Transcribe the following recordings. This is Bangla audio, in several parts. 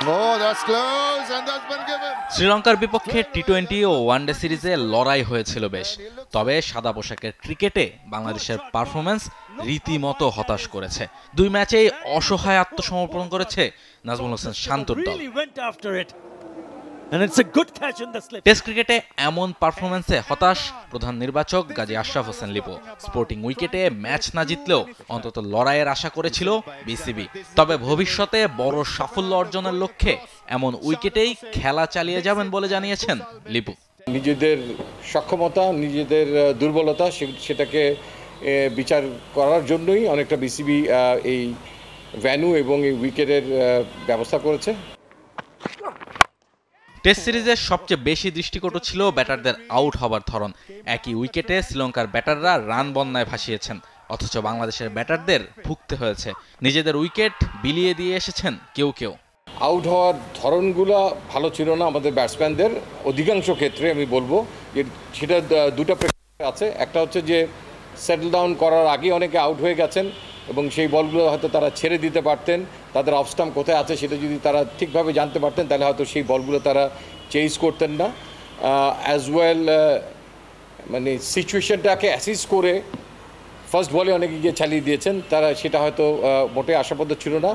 Oh, that's close and that's been given. শ্রীলঙ্কার বিপক্ষে টি-20 ও ওয়ানডে সিরিজে লড়াই হয়েছিল বেশ, তবে সাদা পোশাকের ক্রিকেটে বাংলাদেশের পারফরম্যান্স রীতিমতো হতাশ করেছে। দুই ম্যাচেই অসহায় আত্মসমর্পণ করেছে নাজমুল হোসেন শান্তর দল। টেস্ট ক্রিকেটে এমন পারফরম্যান্সে হতাশ প্রধান নির্বাচক গাজী আশরাফ হোসেন লিপু। স্পোর্টিং উইকেটে ম্যাচ না জিতলেও অন্তত লড়াইয়ের আশা করেছিল বিসিবি। তবে ভবিষ্যতে বড় সাফল্য অর্জনের লক্ষ্যে এমন উইকেটেই খেলা চালিয়ে যাবেন বলে জানিয়েছেন লিপু। নিজেদের সক্ষমতা, নিজেদের দুর্বলতা সেটাকে বিচার করার জন্যই অনেকটা বিসিবি এই ভেন্যু এবং এই উইকেটের ব্যবস্থা করেছে। টেস্ট সিরিজের সবচেয়ে বেশি দৃষ্টিকটু ছিল ব্যাটারদের আউট হবার ধরন। একই উইকেটে শ্রীলঙ্কার ব্যাটাররা রান বন্যায় ভাসিয়েছেন, অথচ বাংলাদেশের ব্যাটারদের ভুগতে হয়েছে। নিজেদের উইকেট বিলিয়ে দিয়ে এসেছেন কেউ কেউ। আউট হওয়ার ধরনগুলো ভালো ছিল না আমাদের ব্যাটসম্যানদের। অধিকাংশ ক্ষেত্রে আমি বলবো যে সেটা দুটো প্রেক্ষাপট আছে। একটা হচ্ছে যে সেটেল ডাউন করার আগে অনেকে আউট হয়ে গেছেন এবং সেই বলগুলো হয়তো তারা ছেড়ে দিতে পারতেন। তাদের অফ স্টাম্প কোথায় আছে সেটা যদি তারা ঠিকভাবে জানতে পারতেন তাহলে হয়তো সেই বলগুলো তারা চেজ করতেন না। অ্যাজ ওয়েল মানে সিচুয়েশনটাকে অ্যাসিস করে ফার্স্ট বলে অনেকে গিয়ে চালিয়ে দিয়েছেন, তারা সেটা হয়তো মোটেই আশাপ্রদ ছিল না।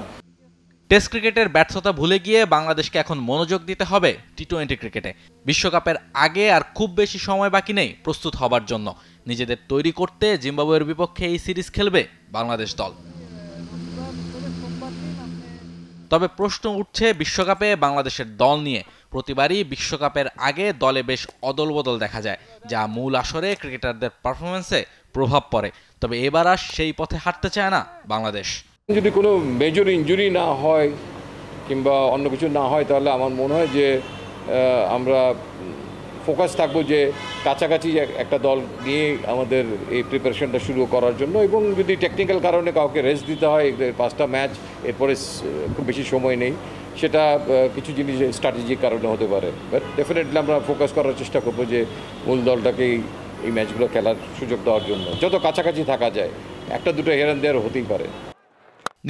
টেস্ট ক্রিকেটের ব্যর্থতা ভুলে গিয়ে বাংলাদেশকে এখন মনোযোগ দিতে হবে টি-20 ক্রিকেটে। বিশ্বকাপের আগে আর খুব বেশি সময় বাকি নেই প্রস্তুত হবার জন্য। নিজেদের তৈরি করতে জিম্বাবুয়ের বিপক্ষে এই সিরিজ খেলবে বাংলাদেশ দল। তবে প্রশ্ন উঠছে বিশ্বকাপে বাংলাদেশের দল নিয়ে। প্রতিবারই বিশ্বকাপের আগে দলে বেশ অদলবদল দেখা যায়, যা মূল আসরে ক্রিকেটারদের পারফরম্যান্সে প্রভাব পড়ে। তবে এবার আর সেই পথে হাঁটতে চায় না বাংলাদেশ। যদি কোনো মেজর ইনজুরি না হয় কিংবা অন্য কিছু না হয় তাহলে আমার মনে হয় যে আমরা ফোকাস থাকবো যে কাছাকাছি একটা দল নিয়ে আমাদের এই প্রিপারেশনটা শুরু করার জন্য। এবং যদি টেকনিক্যাল কারণে কাউকে রেস্ট দিতে হয়, 5টা ম্যাচ এরপরে খুব বেশি সময় নেই, সেটা কিছু জিনিস স্ট্র্যাটেজিক কারণে হতে পারে। বাট ডেফিনেটলি আমরা ফোকাস করার চেষ্টা করবো যে মূল দলটাকেই এই ম্যাচগুলো খেলার সুযোগ দেওয়ার জন্য যত কাছাকাছি থাকা যায়। একটা দুটো হেরান দেওয়ার হতেই পারে।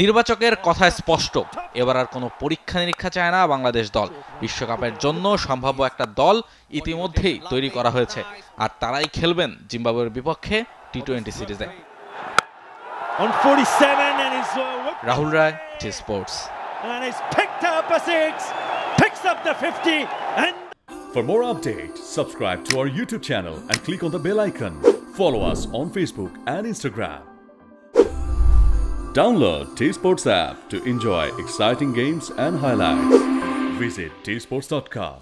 নির্বাচকের কথায় স্পষ্ট, এবার আর কোনো পরীক্ষা নিরীক্ষা চায় না বাংলাদেশ দল। বিশ্বকাপের জন্য সম্ভাব্য একটা দল ইতিমধ্যেই তৈরি করা হয়েছে, আর তারাই খেলবেন জিম্বাবুয়ের বিপক্ষে টি-20 সিরিজে। রাহুল রায়, T Sports. For more updates, subscribe to our YouTube channel and click on the bell icon. Follow us on Facebook and Instagram. Download T-Sports app to enjoy exciting games and highlights. Visit tsports.com.